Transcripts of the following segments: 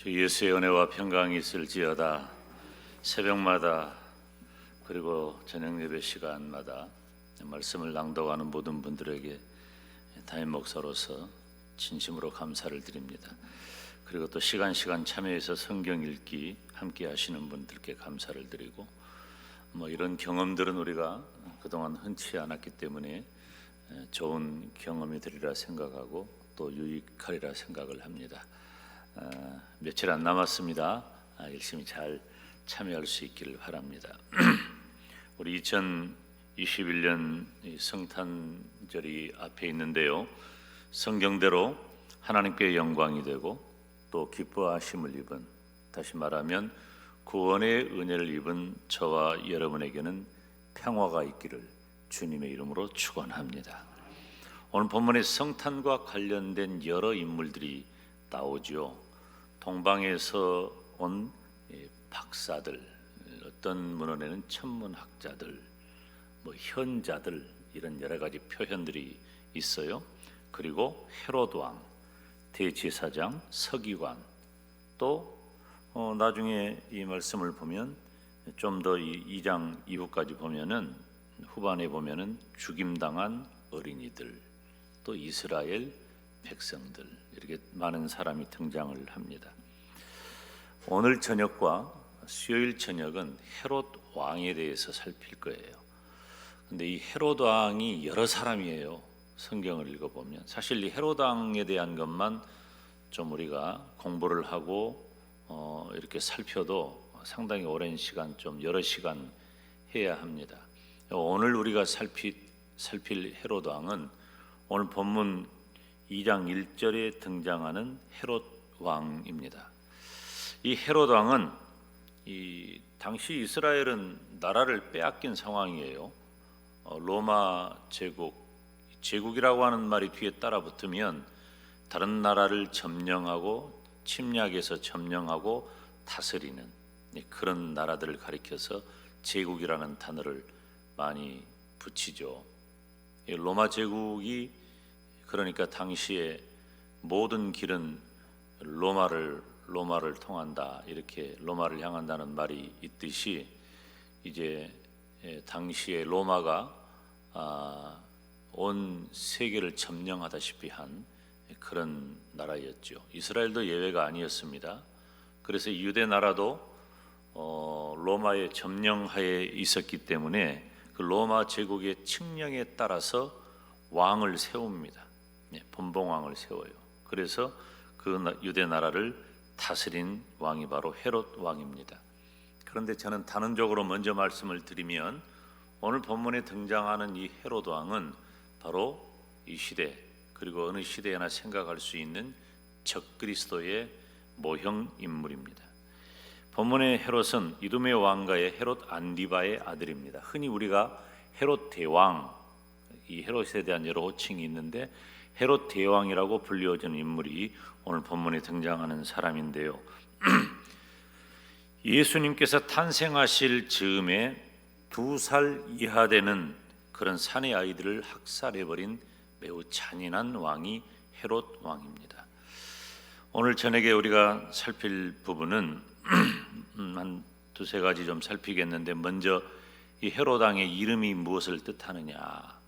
주 예수의 은혜와 평강이 있을지어다. 새벽마다 그리고 저녁 예배 시간마다 말씀을 낭독하는 모든 분들에게 담임 목사로서 진심으로 감사를 드립니다. 그리고 또 시간 참여해서 성경 읽기 함께 하시는 분들께 감사를 드리고, 이런 경험들은 우리가 그동안 흔치 않았기 때문에 좋은 경험이 되리라 생각하고 또 유익하리라 생각을 합니다. 며칠 안 남았습니다. 열심히 잘 참여할 수 있기를 바랍니다. 우리 2021년 성탄절이 앞에 있는데요, 성경대로 하나님께 영광이 되고 또 기뻐하심을 입은, 다시 말하면 구원의 은혜를 입은 저와 여러분에게는 평화가 있기를 주님의 이름으로 축원합니다. 오늘 본문의 성탄과 관련된 여러 인물들이 나오죠. 동방에서 온 박사들, 어떤 문헌에는 천문학자들, 현자들, 이런 여러 가지 표현들이 있어요. 그리고 헤롯 왕, 대제사장, 서기관, 또 나중에 이 말씀을 보면 좀 더 2장 이후까지 보면은, 후반에 보면은 죽임당한 어린이들, 또 이스라엘 백성들, 이렇게 많은 사람이 등장을 합니다. 오늘 저녁과 수요일 저녁은 헤롯 왕에 대해서 살필 거예요. 근데 이 헤롯 왕이 여러 사람이에요. 성경을 읽어보면 사실 이 헤롯 왕에 대한 것만 좀 우리가 공부를 하고 이렇게 살펴도 상당히 오랜 시간, 좀 여러 시간 해야 합니다. 오늘 우리가 살필 헤롯 왕은 오늘 본문 2장 1절에 등장하는 헤롯 왕입니다. 이 헤롯 왕은 당시 이스라엘은 나라를 빼앗긴 상황이에요. 로마 제국이라고 하는 말이 뒤에 따라 붙으면 다른 나라를 점령하고 침략해서 점령하고 다스리는 그런 나라들을 가리켜서 제국이라는 단어를 많이 붙이죠. 로마 제국이, 그러니까 당시에 모든 길은 로마를 통한다, 이렇게 로마를 향한다는 말이 있듯이, 이제 당시에 로마가 온 세계를 점령하다시피 한 그런 나라였죠. 이스라엘도 예외가 아니었습니다. 그래서 유대 나라도 로마의 점령하에 있었기 때문에 그 로마 제국의 칙령에 따라서 왕을 세웁니다. 분봉왕을 세워요. 그래서 그 유대 나라를 다스린 왕이 바로 헤롯 왕입니다. 그런데 저는 단언적으로 먼저 말씀을 드리면, 오늘 본문에 등장하는 이 헤롯 왕은 바로 이 시대, 그리고 어느 시대에나 생각할 수 있는 적그리스도의 모형 인물입니다. 본문의 헤롯은 이두메 왕가의 헤롯 안디바의 아들입니다. 흔히 우리가 헤롯 대왕, 이 헤롯에 대한 여러 호칭이 있는데 헤롯 대왕이라고 불려지는 인물이 오늘 본문에 등장하는 사람인데요. 예수님께서 탄생하실 즈음에 2살 이하 되는 그런 사내 아이들을 학살해버린 매우 잔인한 왕이 헤롯 왕입니다. 오늘 저녁에 우리가 살필 부분은 한 두세 가지 좀 살피겠는데, 먼저 이 헤롯 왕의 이름이 무엇을 뜻하느냐.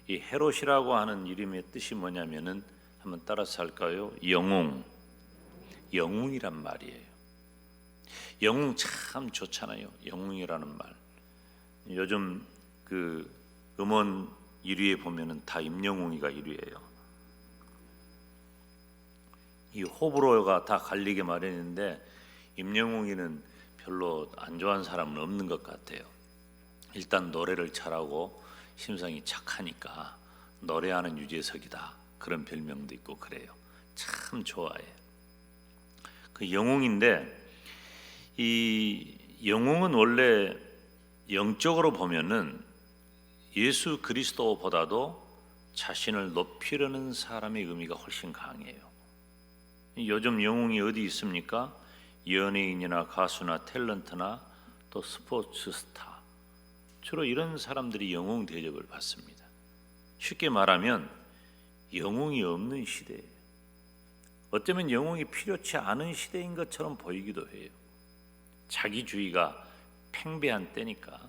이 헤롯이라고 하는 이름의 뜻이 뭐냐면은, 한번 따라서 할까요? 영웅이란 말이에요. 영웅 참 좋잖아요. 영웅이라는 말. 요즘 그 음원 1위에 보면은 다 임영웅이가 1위예요. 이 호불호가 다 갈리게 마련인데 임영웅이는 별로 안 좋아하는 사람은 없는 것 같아요. 일단 노래를 잘하고 심성이 착하니까 노래하는 유재석이다, 그런 별명도 있고 그래요. 참 좋아해. 그 영웅인데, 이 영웅은 원래 영적으로 보면은 예수 그리스도보다도 자신을 높이려는 사람의 의미가 훨씬 강해요. 요즘 영웅이 어디 있습니까? 연예인이나 가수나 탤런트나 또 스포츠 스타, 주로 이런 사람들이 영웅 대접을 받습니다. 쉽게 말하면 영웅이 없는 시대예요. 어쩌면 영웅이 필요치 않은 시대인 것처럼 보이기도 해요. 자기주의가 팽배한 때니까.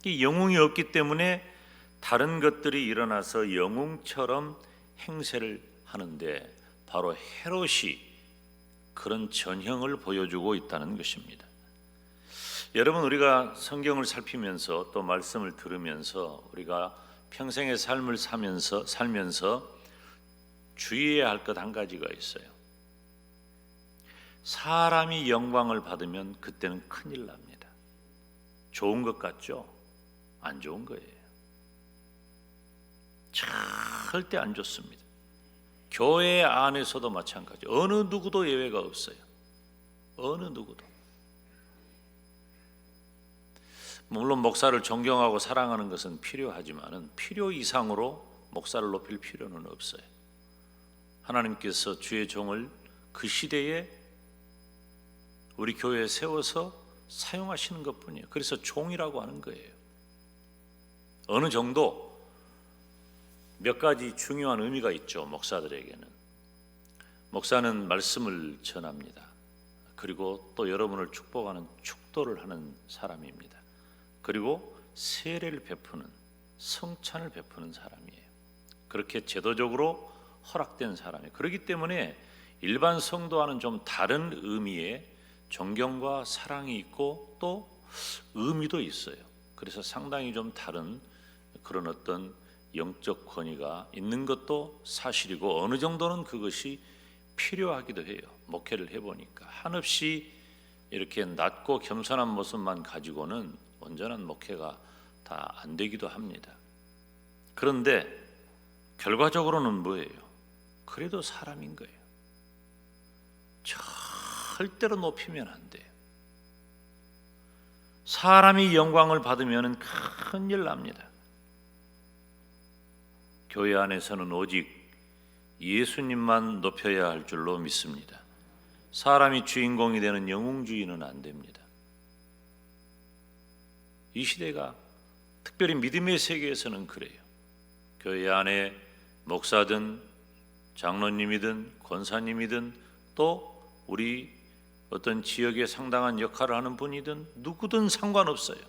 이 영웅이 없기 때문에 다른 것들이 일어나서 영웅처럼 행세를 하는데 바로 헤롯이 그런 전형을 보여주고 있다는 것입니다. 여러분, 우리가 성경을 살피면서 또 말씀을 들으면서 우리가 평생의 삶을 살면서 주의해야 할 것 한 가지가 있어요. 사람이 영광을 받으면 그때는 큰일 납니다. 좋은 것 같죠? 안 좋은 거예요. 절대 안 좋습니다. 교회 안에서도 마찬가지. 어느 누구도 예외가 없어요. 어느 누구도. 물론 목사를 존경하고 사랑하는 것은 필요하지만은 필요 이상으로 목사를 높일 필요는 없어요. 하나님께서 주의 종을 그 시대에 우리 교회에 세워서 사용하시는 것뿐이에요. 그래서 종이라고 하는 거예요. 어느 정도 몇 가지 중요한 의미가 있죠. 목사들에게는. 목사는 말씀을 전합니다. 그리고 또 여러분을 축복하는 축도를 하는 사람입니다. 그리고 세례를 베푸는, 성찬을 베푸는 사람이에요. 그렇게 제도적으로 허락된 사람이에요. 그렇기 때문에 일반 성도와는 좀 다른 의미의 존경과 사랑이 있고 또 의미도 있어요. 그래서 상당히 좀 다른 그런 어떤 영적 권위가 있는 것도 사실이고 어느 정도는 그것이 필요하기도 해요. 목회를 해보니까 한없이 이렇게 낮고 겸손한 모습만 가지고는 온전한 목회가 다 안 되기도 합니다. 그런데 결과적으로는 뭐예요? 그래도 사람인 거예요. 절대로 높이면 안 돼요. 사람이 영광을 받으면 큰일 납니다. 교회 안에서는 오직 예수님만 높여야 할 줄로 믿습니다. 사람이 주인공이 되는 영웅주의는 안 됩니다. 이 시대가 특별히 믿음의 세계에서는 그래요. 교회 안에 목사든 장로님이든 권사님이든 또 우리 어떤 지역에 상당한 역할을 하는 분이든 누구든 상관없어요.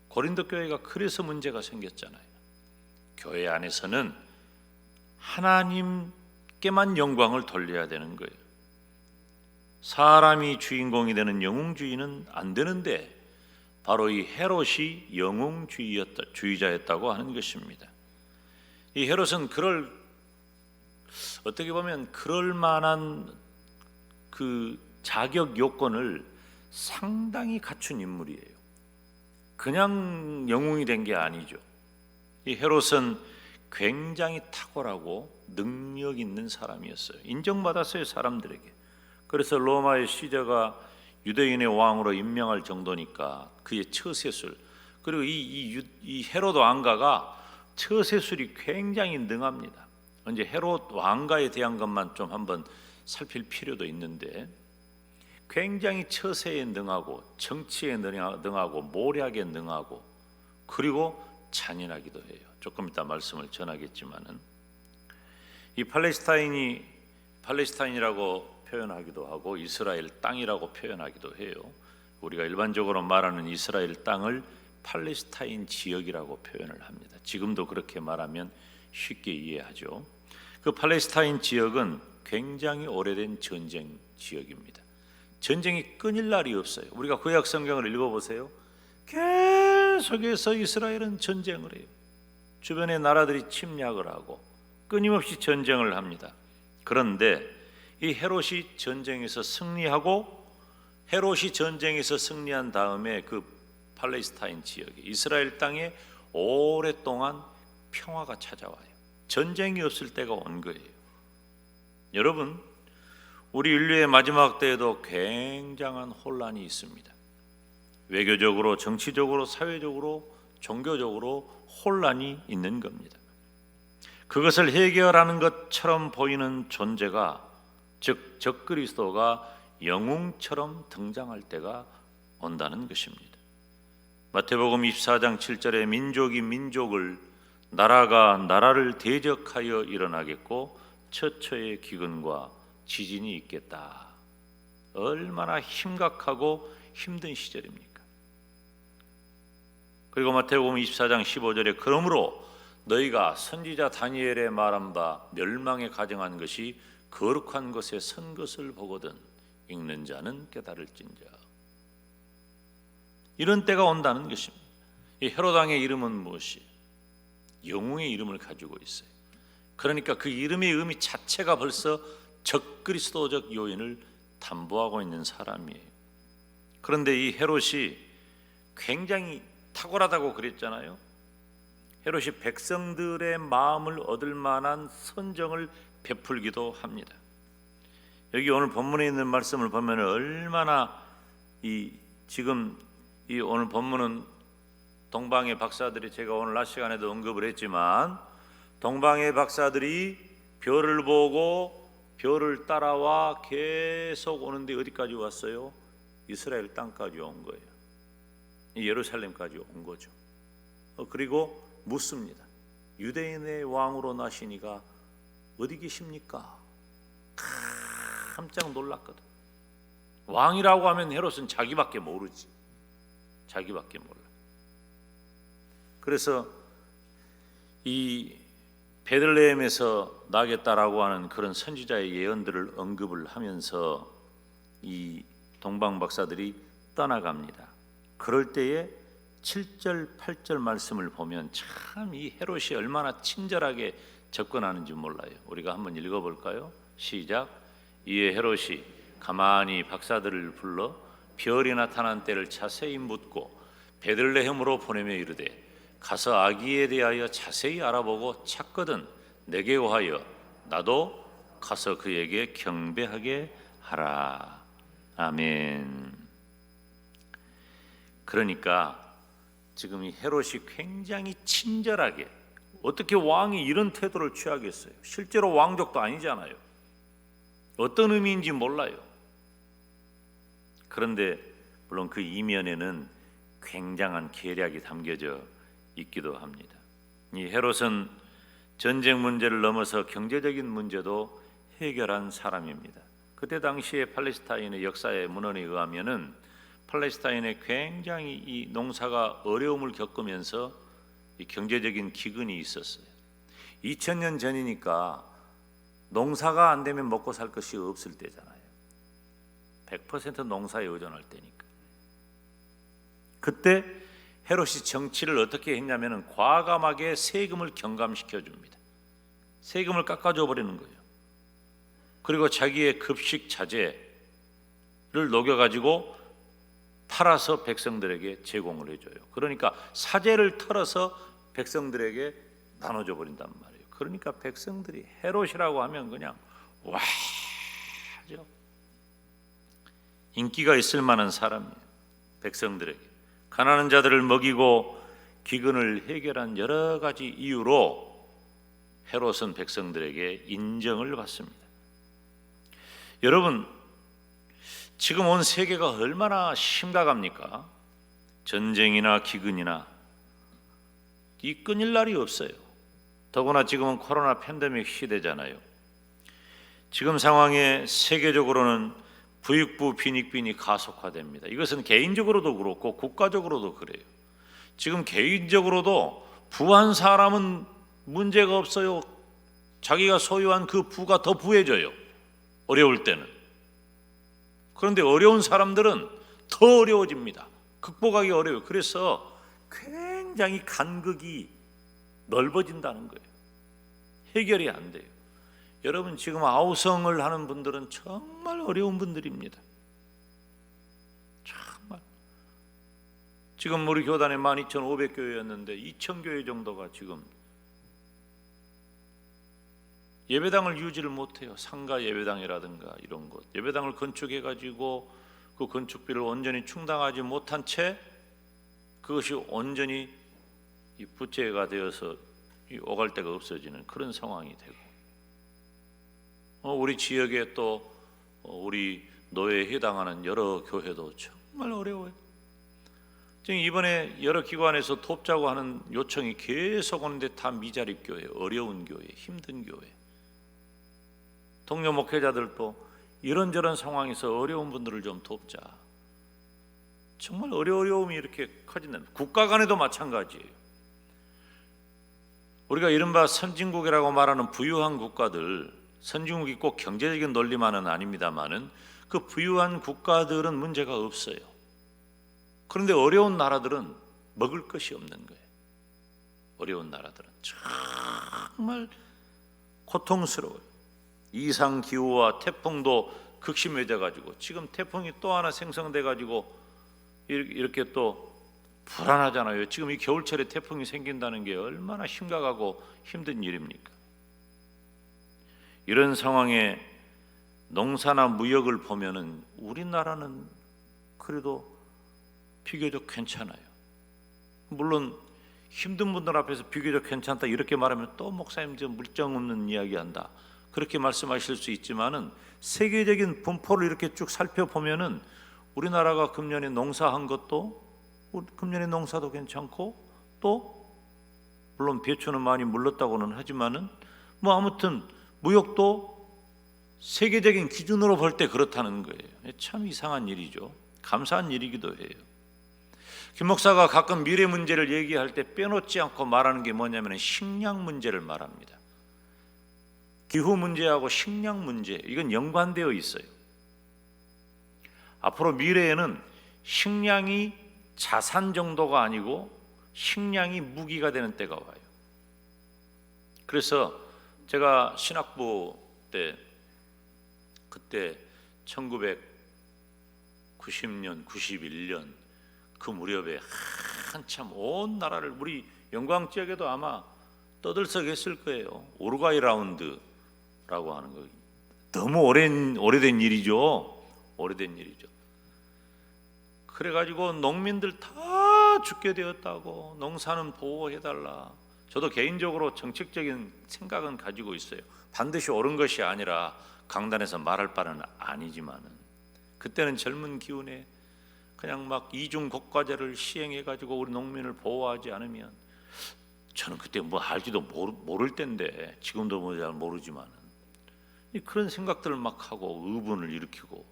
고린도 교회가 그래서 문제가 생겼잖아요. 교회 안에서는 하나님께만 영광을 돌려야 되는 거예요. 사람이 주인공이 되는 영웅주의는 안 되는데 바로 이 헤롯이 영웅주의자였다고 하는 것입니다. 이 헤롯은 어떻게 보면 그럴 만한 그 자격 요건을 상당히 갖춘 인물이에요. 그냥 영웅이 된 게 아니죠. 이 헤롯은 굉장히 탁월하고 능력 있는 사람이었어요. 인정받았어요, 사람들에게. 그래서 로마의 시저가 유대인의 왕으로 임명할 정도니까 그의 처세술, 그리고 이 헤롯 왕가가 처세술이 굉장히 능합니다. 이제 헤롯 왕가에 대한 것만 좀 한번 살필 필요도 있는데 굉장히 처세에 능하고 정치에 능하고 모략에 능하고 그리고 잔인하기도 해요. 조금 이따 말씀을 전하겠지만은 이 팔레스타인이라고 표현하기도 하고 이스라엘 땅이라고 표현하기도 해요. 우리가 일반적으로 말하는 이스라엘 땅을 팔레스타인 지역이라고 표현을 합니다. 지금도 그렇게 말하면 쉽게 이해하죠. 그 팔레스타인 지역은 굉장히 오래된 전쟁 지역입니다. 전쟁이 끊일 날이 없어요. 우리가 구약 성경을 읽어보세요. 계속해서 이스라엘은 전쟁을 해요. 주변의 나라들이 침략을 하고 끊임없이 전쟁을 합니다. 그런데 이 헤롯이 전쟁에서 승리한 다음에 그 팔레스타인 지역에 이스라엘 땅에 오랫동안 평화가 찾아와요. 전쟁이 없을 때가 온 거예요. 여러분, 우리 인류의 마지막 때에도 굉장한 혼란이 있습니다. 외교적으로, 정치적으로, 사회적으로, 종교적으로 혼란이 있는 겁니다. 그것을 해결하는 것처럼 보이는 존재가 즉 적그리스도가 영웅처럼 등장할 때가 온다는 것입니다. 마태복음 24장 7절에 민족이 민족을 나라가 나라를 대적하여 일어나겠고 처처의 기근과 지진이 있겠다. 얼마나 심각하고 힘든 시절입니까? 그리고 마태복음 24장 15절에 그러므로 너희가 선지자 다니엘의 말한 바 멸망에 가정한 것이 거룩한 것에 선 것을 보거든 읽는 자는 깨달을진저. 이런 때가 온다는 것입니다. 이 헤롯 왕의 이름은 무엇이? 영웅의 이름을 가지고 있어요. 그러니까 그 이름의 의미 자체가 벌써 적그리스도적 요인을 담보하고 있는 사람이에요. 그런데 이 헤롯이 굉장히 탁월하다고 그랬잖아요. 헤롯이 백성들의 마음을 얻을 만한 선정을 베풀기도 합니다. 여기 오늘 본문에 있는 말씀을 보면 얼마나 지금 이 오늘 본문은 동방의 박사들이, 제가 오늘 낮 시간에도 언급을 했지만, 동방의 박사들이 별을 보고 별을 따라와 계속 오는데 어디까지 왔어요? 이스라엘 땅까지 온 거예요. 예루살렘까지 온 거죠. 그리고 묻습니다. 유대인의 왕으로 나시니가 어디 계십니까? 깜짝 놀랐거든. 왕이라고 하면 헤롯은 자기밖에 모르지. 자기밖에 몰라. 그래서 이 베들레헴에서 나겠다라고 하는 그런 선지자의 예언들을 언급을 하면서 이 동방 박사들이 떠나갑니다. 그럴 때에 7절 8절 말씀을 보면 참 이 헤롯이 얼마나 친절하게 접근하는지 몰라요. 우리가 한번 읽어볼까요? 시작. 이에 헤롯이 가만히 박사들을 불러 별이 나타난 때를 자세히 묻고 베들레헴으로 보내며 이르되 가서 아기에 대하여 자세히 알아보고 찾거든 내게 오하여 나도 가서 그에게 경배하게 하라. 아멘. 그러니까 지금 이 헤롯이 굉장히 친절하게, 어떻게 왕이 이런 태도를 취하겠어요? 실제로 왕족도 아니잖아요. 어떤 의미인지 몰라요. 그런데 물론 그 이면에는 굉장한 계략이 담겨져 있기도 합니다. 이 헤롯은 전쟁 문제를 넘어서 경제적인 문제도 해결한 사람입니다. 그때 당시에 팔레스타인의 역사의 문헌에 의하면은 팔레스타인에 굉장히 이 농사가 어려움을 겪으면서 이 경제적인 기근이 있었어요. 2000년 전이니까 농사가 안 되면 먹고 살 것이 없을 때잖아요. 100% 농사에 의존할 때니까. 그때 헤롯이 정치를 어떻게 했냐면은 과감하게 세금을 경감시켜 줍니다. 세금을 깎아줘 버리는 거예요. 그리고 자기의 급식 자재를 녹여가지고 팔아서 백성들에게 제공을 해줘요. 그러니까 사재를 털어서 백성들에게 나눠줘 버린단 말이에요. 그러니까 백성들이 헤롯이라고 하면 그냥 와 하죠. 인기가 있을 만한 사람이에요. 백성들에게 가난한 자들을 먹이고 기근을 해결한 여러 가지 이유로 헤롯은 백성들에게 인정을 받습니다. 여러분, 지금 온 세계가 얼마나 심각합니까? 전쟁이나 기근이나 이 끊일 날이 없어요. 더구나 지금은 코로나 팬데믹 시대잖아요. 지금 상황에 세계적으로는 부익부 빈익빈이 가속화됩니다. 이것은 개인적으로도 그렇고 국가적으로도 그래요. 지금 개인적으로도 부한 사람은 문제가 없어요. 자기가 소유한 그 부가 더 부해져요. 어려울 때는. 그런데 어려운 사람들은 더 어려워집니다. 극복하기 어려워요. 그래서 굉장히 간극이 넓어진다는 거예요. 해결이 안 돼요. 여러분, 지금 아우성을 하는 분들은 정말 어려운 분들입니다. 정말. 지금 우리 교단에 12,500교회였는데 2,000교회 정도가 지금 예배당을 유지를 못해요. 상가 예배당이라든가 이런 것. 예배당을 건축해가지고 그 건축비를 온전히 충당하지 못한 채 그것이 온전히 부채가 되어서 오갈 데가 없어지는 그런 상황이 되고, 우리 지역에 또 우리 노예에 해당하는 여러 교회도 정말 어려워요. 지금 이번에 여러 기관에서 돕자고 하는 요청이 계속 오는데 다 미자립 교회, 어려운 교회, 힘든 교회. 동료 목회자들도 이런저런 상황에서 어려운 분들을 좀 돕자. 정말 어려움이 이렇게 커진다면 국가 간에도 마찬가지예요. 우리가 이른바 선진국이라고 말하는 부유한 국가들, 선진국이 꼭 경제적인 논리만은 아닙니다만은 그 부유한 국가들은 문제가 없어요. 그런데 어려운 나라들은 먹을 것이 없는 거예요. 어려운 나라들은 정말 고통스러워요. 이상기후와 태풍도 극심해져 가지고 지금 태풍이 또 하나 생성돼 가지고 이렇게 또 불안하잖아요. 지금 이 겨울철에 태풍이 생긴다는 게 얼마나 심각하고 힘든 일입니까? 이런 상황에 농사나 무역을 보면은 우리나라는 그래도 비교적 괜찮아요. 물론 힘든 분들 앞에서 비교적 괜찮다 이렇게 말하면 또 목사님 저 물정 없는 이야기한다 그렇게 말씀하실 수 있지만은 세계적인 분포를 이렇게 쭉 살펴보면은 우리나라가 금년에 농사한 것도 금년에 농사도 괜찮고 또 물론 배추는 많이 물렀다고는 하지만은 뭐 아무튼 무역도 세계적인 기준으로 볼 때 그렇다는 거예요. 참 이상한 일이죠. 감사한 일이기도 해요. 김 목사가 가끔 미래 문제를 얘기할 때 빼놓지 않고 말하는 게 뭐냐면 식량 문제를 말합니다. 기후 문제하고 식량 문제 이건 연관되어 있어요. 앞으로 미래에는 식량이 자산 정도가 아니고 식량이 무기가 되는 때가 와요. 그래서 제가 신학부 때 그때 1990년, 91년 그 무렵에 한참 온 나라를 우리 영광 지역에도 아마 떠들썩했을 거예요. 우루과이 라운드라고 하는 거 너무 오래된 일이죠. 오래된 일이죠. 그래가지고 농민들 다 죽게 되었다고 농사는 보호해달라. 저도 개인적으로 정책적인 생각은 가지고 있어요. 반드시 옳은 것이 아니라 강단에서 말할 바는 아니지만은 그때는 젊은 기운에 그냥 막 이중국가제를 시행해가지고 우리 농민을 보호하지 않으면 저는 그때 뭐 알지도 모를 때인데 지금도 뭐 잘 모르지만은 그런 생각들을 막 하고 의분을 일으키고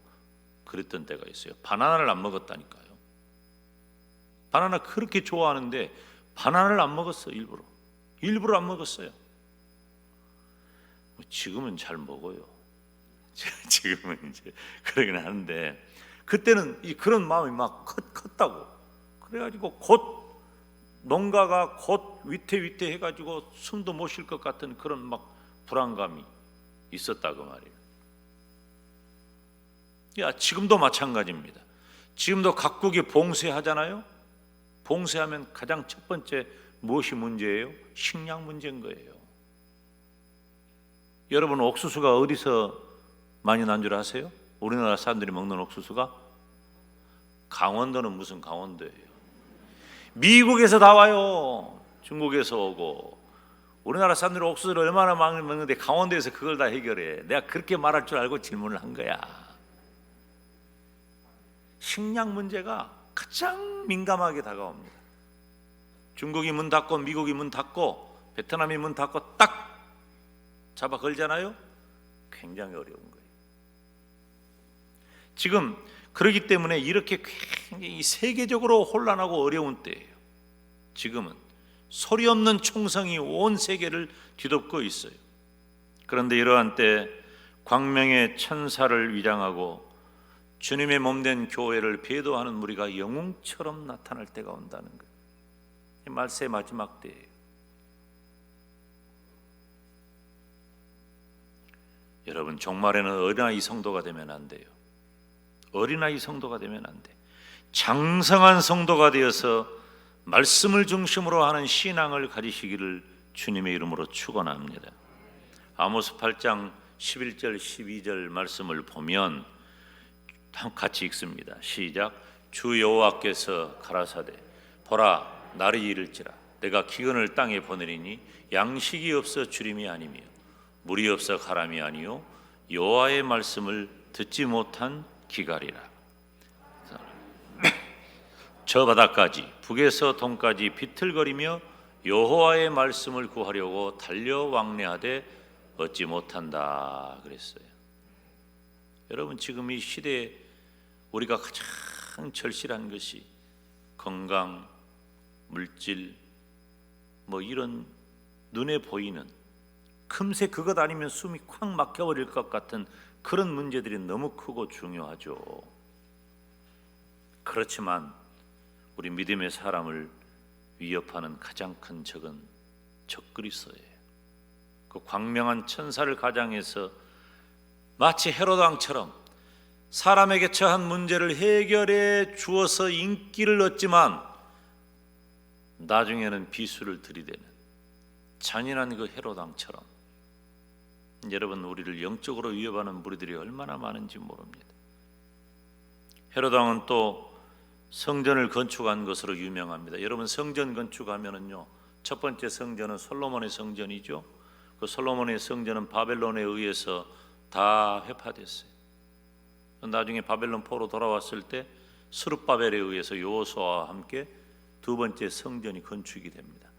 그랬던 때가 있어요. 바나나를 안 먹었다니까요. 바나나 그렇게 좋아하는데 바나나를 안 먹었어. 일부러 안 먹었어요. 지금은 잘 먹어요. 지금은 이제 그러긴 하는데 그때는 그런 마음이 막 컸다고. 그래가지고 곧 농가가 곧 위태위태해가지고 숨도 못 쉴 것 같은 그런 막 불안감이 있었다고 말이에요. 지금도 마찬가지입니다. 지금도 각국이 봉쇄하잖아요. 봉쇄하면 가장 첫 번째 무엇이 문제예요? 식량 문제인 거예요. 여러분 옥수수가 어디서 많이 난 줄 아세요? 우리나라 사람들이 먹는 옥수수가 강원도는 무슨 강원도예요? 미국에서 다 와요. 중국에서 오고. 우리나라 사람들이 옥수수를 얼마나 많이 먹는데 강원도에서 그걸 다 해결해. 내가 그렇게 말할 줄 알고 질문을 한 거야. 식량 문제가 가장 민감하게 다가옵니다. 중국이 문 닫고 미국이 문 닫고 베트남이 문 닫고 딱 잡아 걸잖아요. 굉장히 어려운 거예요. 지금 그렇기 때문에 이렇게 굉장히 세계적으로 혼란하고 어려운 때예요. 지금은 소리 없는 총성이 온 세계를 뒤덮고 있어요. 그런데 이러한 때 광명의 천사를 위장하고 주님의 몸된 교회를 배도하는 무리가 영웅처럼 나타날 때가 온다는 거예요. 이 말세의 마지막 때예요. 여러분 종말에는 어린아이 성도가 되면 안 돼요. 어린아이 성도가 되면 안 돼. 장성한 성도가 되어서 말씀을 중심으로 하는 신앙을 가지시기를 주님의 이름으로 축원합니다. 아모스 8장 11절 12절 말씀을 보면 같이 읽습니다. 시작. 주 여호와께서 가라사대 보라 날이 이를지라 내가 기근을 땅에 보내리니 양식이 없어 주림이 아니며 물이 없어 가람이 아니요 여호와의 말씀을 듣지 못한 기갈이라. 저 바다까지 북에서 동까지 비틀거리며 여호와의 말씀을 구하려고 달려 왕래하되 얻지 못한다 그랬어요. 여러분, 지금 이 시대에 우리가 가장 절실한 것이 건강, 물질, 이런 눈에 보이는, 금세 그것 아니면 숨이 콱 막혀버릴 것 같은 그런 문제들이 너무 크고 중요하죠. 그렇지만 우리 믿음의 사람을 위협하는 가장 큰 적은 적그리스도예요. 그 광명한 천사를 가장해서 마치 헤롯 왕처럼 사람에게 처한 문제를 해결해 주어서 인기를 얻지만 나중에는 비수를 들이대는 잔인한 그 헤롯 왕처럼 여러분, 우리를 영적으로 위협하는 무리들이 얼마나 많은지 모릅니다. 헤롯 왕은 또 성전을 건축한 것으로 유명합니다. 여러분, 성전 건축하면은요, 첫 번째 성전은 솔로몬의 성전이죠. 그 솔로몬의 성전은 바벨론에 의해서 다 회파됐어요. 나중에 바벨론 포로 돌아왔을 때 스룹바벨에 의해서 여호수아와 함께 두 번째 성전이 건축이 됩니다.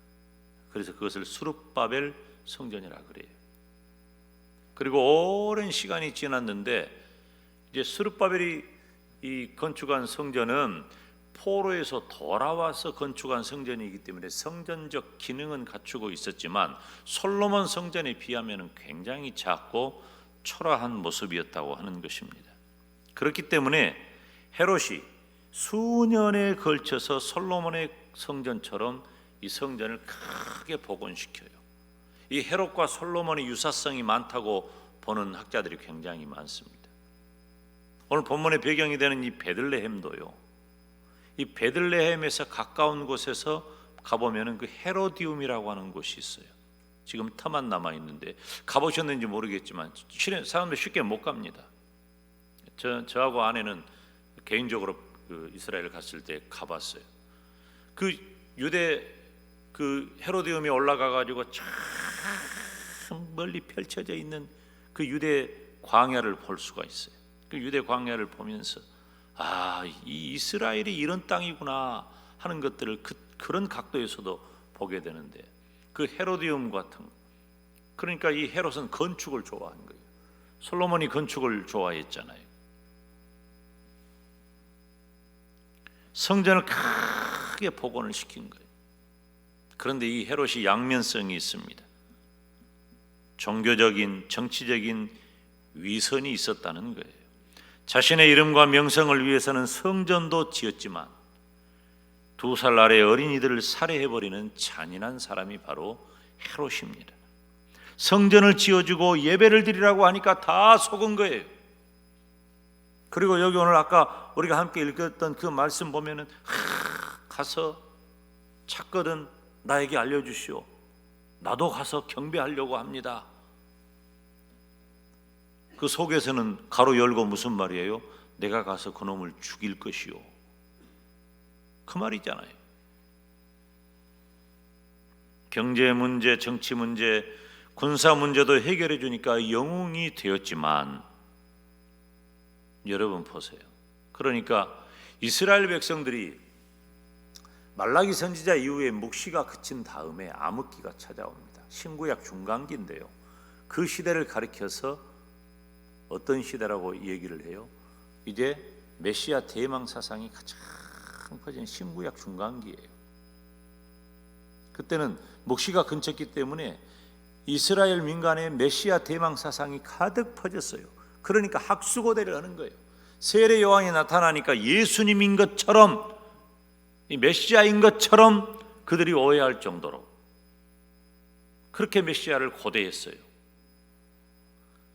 그래서 그것을 스룹바벨 성전이라 그래요. 그리고 오랜 시간이 지났는데 이제 스룹바벨이 이 건축한 성전은 포로에서 돌아와서 건축한 성전이기 때문에 성전적 기능은 갖추고 있었지만 솔로몬 성전에 비하면 굉장히 작고 초라한 모습이었다고 하는 것입니다. 그렇기 때문에 헤롯이 수년에 걸쳐서 솔로몬의 성전처럼 이 성전을 크게 복원시켜요. 이 헤롯과 솔로몬의 유사성이 많다고 보는 학자들이 굉장히 많습니다. 오늘 본문의 배경이 되는 이 베들레헴도요, 이 베들레헴에서 가까운 곳에서 가보면 그 헤로디움이라고 하는 곳이 있어요. 지금 터만 남아 있는데 가보셨는지 모르겠지만 사람들 쉽게 못 갑니다. 저하고 아내는 개인적으로 그 이스라엘 갔을 때 가봤어요. 그 유대 그 헤로디움이 올라가 가지고 참 멀리 펼쳐져 있는 그 유대 광야를 볼 수가 있어요. 그 유대 광야를 보면서 이 이스라엘이 이런 땅이구나 하는 것들을 그런 각도에서도 보게 되는데, 그 헤로디움 같은, 그러니까 이 헤롯은 건축을 좋아한 거예요. 솔로몬이 건축을 좋아했잖아요. 성전을 크게 복원을 시킨 거예요. 그런데 이 헤롯이 양면성이 있습니다. 종교적인, 정치적인 위선이 있었다는 거예요. 자신의 이름과 명성을 위해서는 성전도 지었지만 2살 아래 어린이들을 살해해버리는 잔인한 사람이 바로 헤롯입니다. 성전을 지어주고 예배를 드리라고 하니까 다 속은 거예요. 그리고 여기 오늘 아까 우리가 함께 읽었던 그 말씀 보면은 가서 찾거든 나에게 알려주시오. 나도 가서 경배하려고 합니다. 그 속에서는 가로 열고 무슨 말이에요? 내가 가서 그놈을 죽일 것이오. 그 말이잖아요. 경제 문제, 정치 문제, 군사 문제도 해결해 주니까 영웅이 되었지만 여러분 보세요. 그러니까 이스라엘 백성들이 말라기 선지자 이후에 묵시가 그친 다음에 암흑기가 찾아옵니다. 신구약 중간기인데요. 그 시대를 가리켜서 어떤 시대라고 얘기를 해요? 이제 메시아 대망 사상이 가장 퍼진 신구약 중간기예요. 그때는 묵시가 근처였기 때문에 이스라엘 민간에 메시아 대망 사상이 가득 퍼졌어요. 그러니까 학수고대를 하는 거예요. 세례 요한이 나타나니까 예수님인 것처럼, 이 메시아인 것처럼 그들이 오해할 정도로 그렇게 메시아를 고대했어요.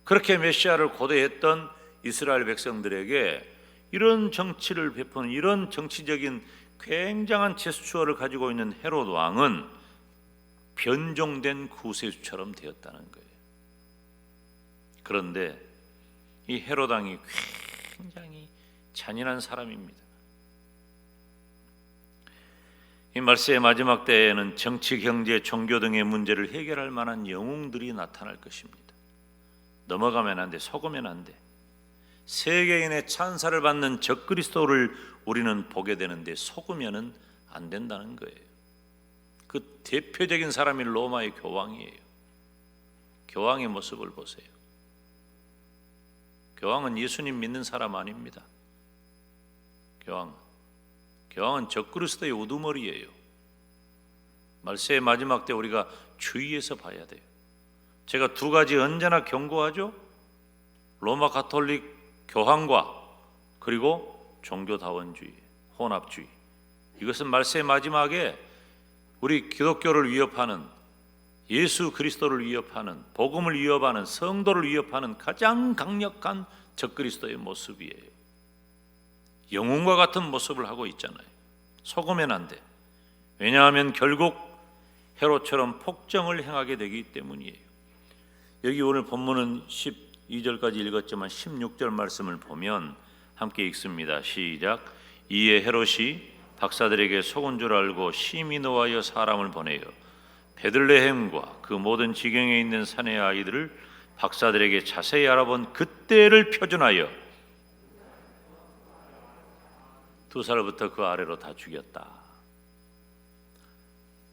그렇게 메시아를 고대했던 이스라엘 백성들에게 이런 정치를 베푸는, 이런 정치적인 굉장한 제스처를 가지고 있는 헤롯 왕은 변종된 구세주처럼 되었다는 거예요. 그런데 이 헤롯 왕이 굉장히 잔인한 사람입니다. 이 말세의 마지막 때에는 정치, 경제, 종교 등의 문제를 해결할 만한 영웅들이 나타날 것입니다. 넘어가면 안 돼, 속으면 안 돼. 세계인의 찬사를 받는 적그리스도를 우리는 보게 되는데 속으면은 안 된다는 거예요. 그 대표적인 사람이 로마의 교황이에요. 교황의 모습을 보세요. 교황은 예수님 믿는 사람 아닙니다. 교황은 적그리스도의 우두머리예요. 말세의 마지막 때 우리가 주의해서 봐야 돼요. 제가 두 가지 언제나 경고하죠. 로마 가톨릭 교황과 그리고 종교다원주의, 혼합주의. 이것은 말세의 마지막에 우리 기독교를 위협하는, 예수 그리스도를 위협하는, 복음을 위협하는, 성도를 위협하는 가장 강력한 적그리스도의 모습이에요. 영웅과 같은 모습을 하고 있잖아요. 속으면 안 돼. 왜냐하면 결국 헤롯처럼 폭정을 행하게 되기 때문이에요. 여기 오늘 본문은 12절까지 읽었지만 16절 말씀을 보면 함께 읽습니다. 시작. 이에 헤롯이 박사들에게 속은 줄 알고 심히 노하여 사람을 보내요. 베들레헴과 그 모든 지경에 있는 산의 아이들을 박사들에게 자세히 알아본 그때를 표준하여 2살부터 그 아래로 다 죽였다.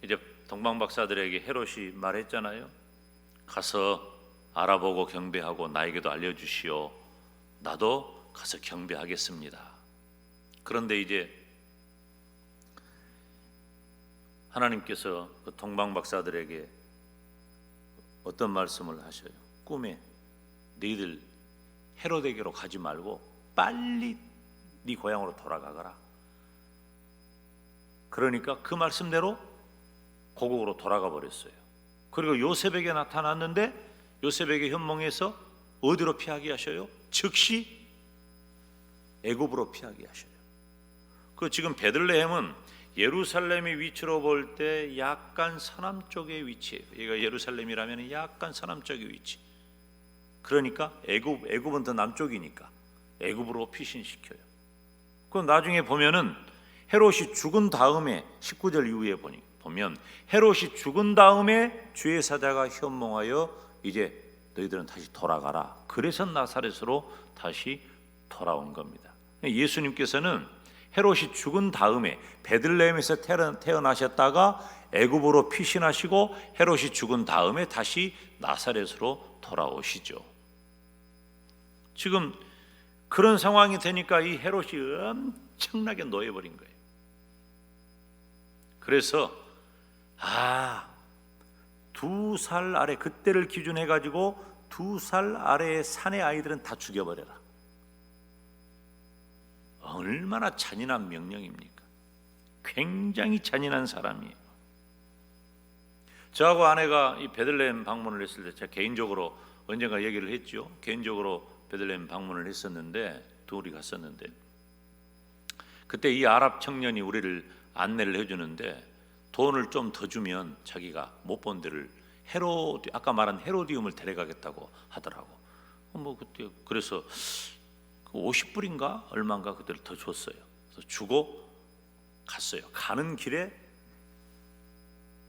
이제 동방 박사들에게 헤롯이 말했잖아요. 가서 알아보고 경배하고 나에게도 알려주시오. 나도 가서 경배하겠습니다. 그런데 이제 하나님께서 그 동방 박사들에게 어떤 말씀을 하셔요? 꿈에 너희들 헤로데게로 가지 말고 빨리 네 고향으로 돌아가거라. 그러니까 그 말씀대로 고국으로 돌아가 버렸어요. 그리고 요셉에게 나타났는데 요셉에게 현몽해서 어디로 피하게 하셔요? 즉시 애굽으로 피하게 하셔요. 그 지금 베들레헴은 예루살렘의 위치로 볼 때 약간 서남쪽의 위치예요. 얘가 예루살렘이라면 약간 서남쪽의 위치. 그러니까 애굽은 더 남쪽이니까 애굽으로 피신시켜요. 그 나중에 보면은 헤롯이 죽은 다음에 19절 이후에 보면 헤롯이 죽은 다음에 주의 사자가 현몽하여 이제 너희들은 다시 돌아가라. 그래서 나사렛으로 다시 돌아온 겁니다. 예수님께서는 헤롯이 죽은 다음에 베들레헴에서 태어나셨다가 애굽으로 피신하시고 헤롯이 죽은 다음에 다시 나사렛으로 돌아오시죠. 지금 그런 상황이 되니까 이 헤롯이 엄청나게 노해버린 거예요. 그래서 2살 아래, 그때를 기준해 가지고 2살 아래의 산의 아이들은 다 죽여버려라. 얼마나 잔인한 명령입니까? 굉장히 잔인한 사람이에요. 저하고 아내가 이 베들레헴 방문을 했을 때 제가 개인적으로 언젠가 얘기를 했죠. 개인적으로 베들레헴 방문을 했었는데 둘이 갔었는데 그때 이 아랍 청년이 우리를 안내를 해주는데 돈을 좀 더 주면 자기가 못 본 데를 아까 말한 헤로디움을 데려가겠다고 하더라고. 그때 그래서 50불인가 얼마인가 그때를 더 줬어요. 그래서 주고 갔어요. 가는 길에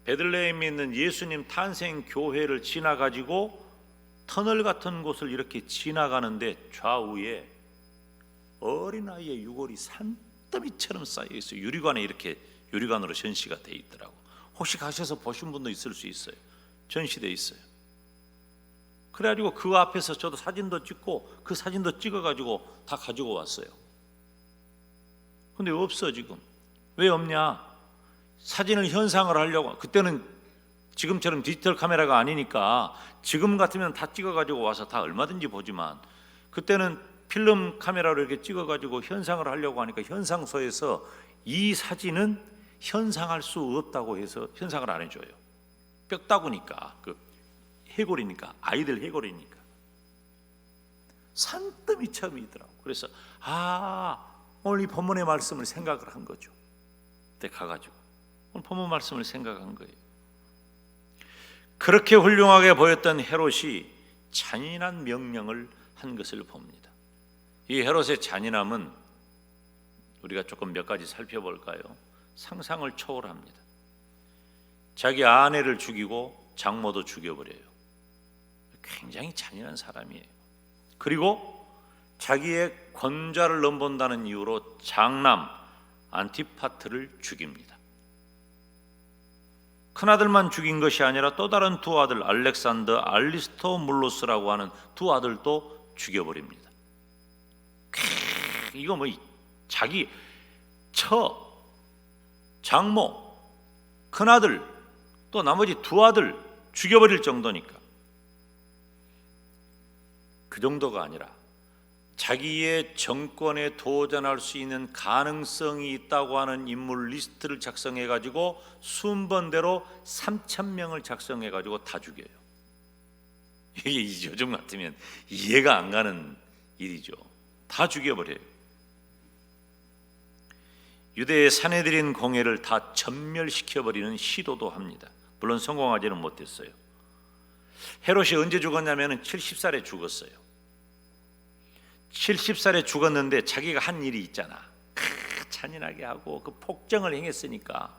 베들레헴에 있는 예수님 탄생 교회를 지나가지고 터널 같은 곳을 이렇게 지나가는데 좌우에 어린아이의 유골이 산더미처럼 쌓여 있어요. 유리관으로 전시가 돼 있더라고. 혹시 가셔서 보신 분도 있을 수 있어요. 전시돼 있어요. 그래가지고 그 앞에서 저도 사진도 찍고 그 사진도 찍어가지고 다 가지고 왔어요. 근데 없어 지금. 왜 없냐? 사진을 현상을 하려고. 그때는 지금처럼 디지털 카메라가 아니니까 지금 같으면 다 찍어가지고 와서 다 얼마든지 보지만 그때는 필름 카메라로 이렇게 찍어가지고 현상을 하려고 하니까 현상소에서 이 사진은 현상할 수 없다고 해서 현상을 안 해줘요. 뼈다구니까 해골이니까, 아이들 해골이니까 산더미 처음이더라고. 그래서 오늘 이 본문의 말씀을 생각을 한 거죠. 그때 가가지고 오늘 본문 말씀을 생각한 거예요. 그렇게 훌륭하게 보였던 헤롯이 잔인한 명령을 한 것을 봅니다. 이 헤롯의 잔인함은 우리가 조금 몇 가지 살펴볼까요? 상상을 초월합니다. 자기 아내를 죽이고 장모도 죽여버려요. 굉장히 잔인한 사람이에요. 그리고 자기의 권좌를 넘본다는 이유로 장남 안티파트를 죽입니다. 큰아들만 죽인 것이 아니라 또 다른 두 아들 알렉산더, 알리스토물로스라고 하는 두 아들도 죽여버립니다. 이거 뭐 자기 장모, 큰아들, 또 나머지 두 아들 죽여버릴 정도니까. 그 정도가 아니라 자기의 정권에 도전할 수 있는 가능성이 있다고 하는 인물 리스트를 작성해가지고 순번대로 3,000명을 작성해가지고 다 죽여요. 이게 요즘 같으면 이해가 안 가는 일이죠. 다 죽여버려요. 유대의 사내들인 공회를 다 전멸시켜버리는 시도도 합니다. 물론 성공하지는 못했어요. 헤롯이 언제 죽었냐면 70살에 죽었어요. 70살에 죽었는데 자기가 한 일이 있잖아. 잔인하게 하고 그 폭정을 행했으니까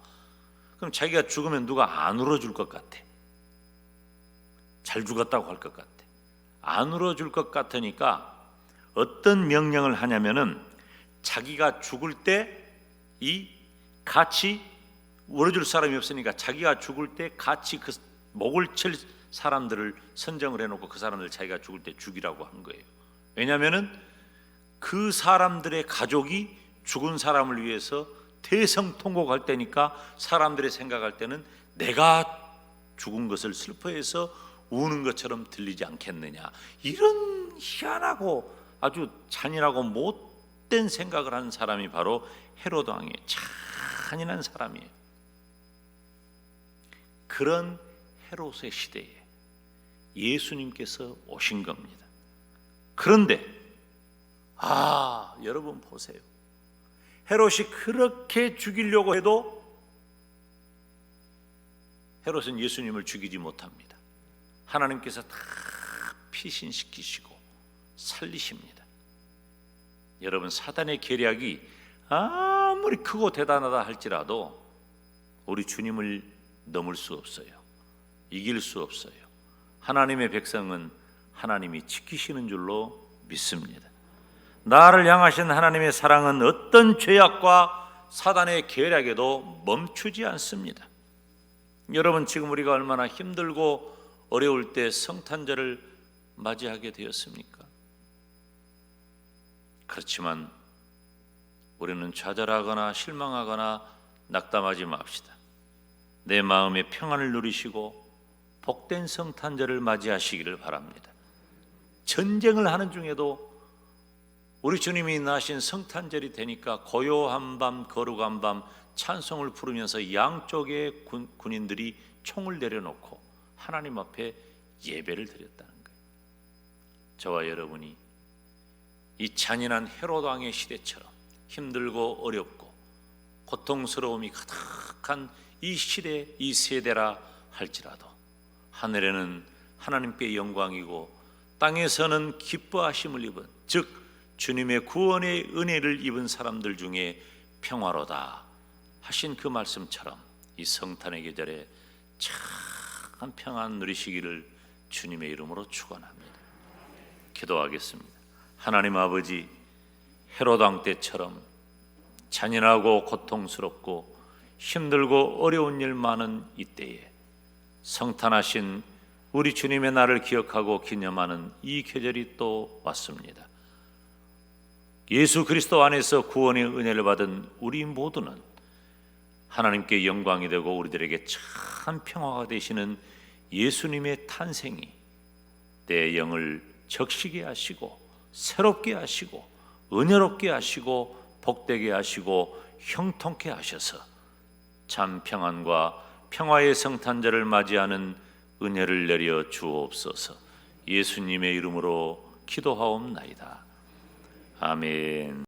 그럼 자기가 죽으면 누가 안 울어줄 것 같아. 잘 죽었다고 할 것 같아. 안 울어줄 것 같으니까 어떤 명령을 하냐면은 자기가 죽을 때 이 같이 울어줄 사람이 없으니까 자기가 죽을 때 같이 그 목을 칠 사람들을 선정을 해놓고 그 사람들 자기가 죽을 때 죽이라고 한 거예요. 왜냐하면은 그 사람들의 가족이 죽은 사람을 위해서 대성통곡할 때니까 사람들이 생각할 때는 내가 죽은 것을 슬퍼해서 우는 것처럼 들리지 않겠느냐. 이런 희한하고 아주 잔인하고 못된 생각을 하는 사람이 바로 헤롯 왕이에요. 잔인한 사람이에요. 그런 헤롯의 시대에 예수님께서 오신 겁니다. 그런데 여러분 보세요. 헤롯이 그렇게 죽이려고 해도 헤롯은 예수님을 죽이지 못합니다. 하나님께서 다 피신시키시고 살리십니다. 여러분, 사단의 계략이 아무리 크고 대단하다 할지라도 우리 주님을 넘을 수 없어요. 이길 수 없어요. 하나님의 백성은 하나님이 지키시는 줄로 믿습니다. 나를 향하신 하나님의 사랑은 어떤 죄악과 사단의 계략에도 멈추지 않습니다. 여러분, 지금 우리가 얼마나 힘들고 어려울 때 성탄절을 맞이하게 되었습니까? 그렇지만 우리는 좌절하거나 실망하거나 낙담하지 맙시다. 내 마음의 평안을 누리시고 복된 성탄절을 맞이하시기를 바랍니다. 전쟁을 하는 중에도 우리 주님이 나신 성탄절이 되니까 고요한 밤 거룩한 밤 찬송을 부르면서 양쪽의 군인들이 총을 내려놓고 하나님 앞에 예배를 드렸다는 거예요. 저와 여러분이 이 잔인한 헤롯 왕의 시대처럼 힘들고 어렵고 고통스러움이 가득한 이 시대, 이 세대라 할지라도 하늘에는 하나님께 영광이고 땅에서는 기뻐하심을 입은, 즉 주님의 구원의 은혜를 입은 사람들 중에 평화로다 하신 그 말씀처럼 이 성탄의 계절에 참 평안 누리시기를 주님의 이름으로 축원합니다. 기도하겠습니다. 하나님 아버지, 헤롯 왕 때처럼 잔인하고 고통스럽고 힘들고 어려운 일 많은 이때에 성탄하신 우리 주님의 날을 기억하고 기념하는 이 계절이 또 왔습니다. 예수 그리스도 안에서 구원의 은혜를 받은 우리 모두는 하나님께 영광이 되고 우리들에게 참 평화가 되시는 예수님의 탄생이 내 영을 적시게 하시고 새롭게 하시고 은혜롭게 하시고 복되게 하시고 형통케 하셔서 참 평안과 평화의 성탄절을 맞이하는 은혜를 내려 주옵소서. 예수님의 이름으로 기도하옵나이다. 아멘.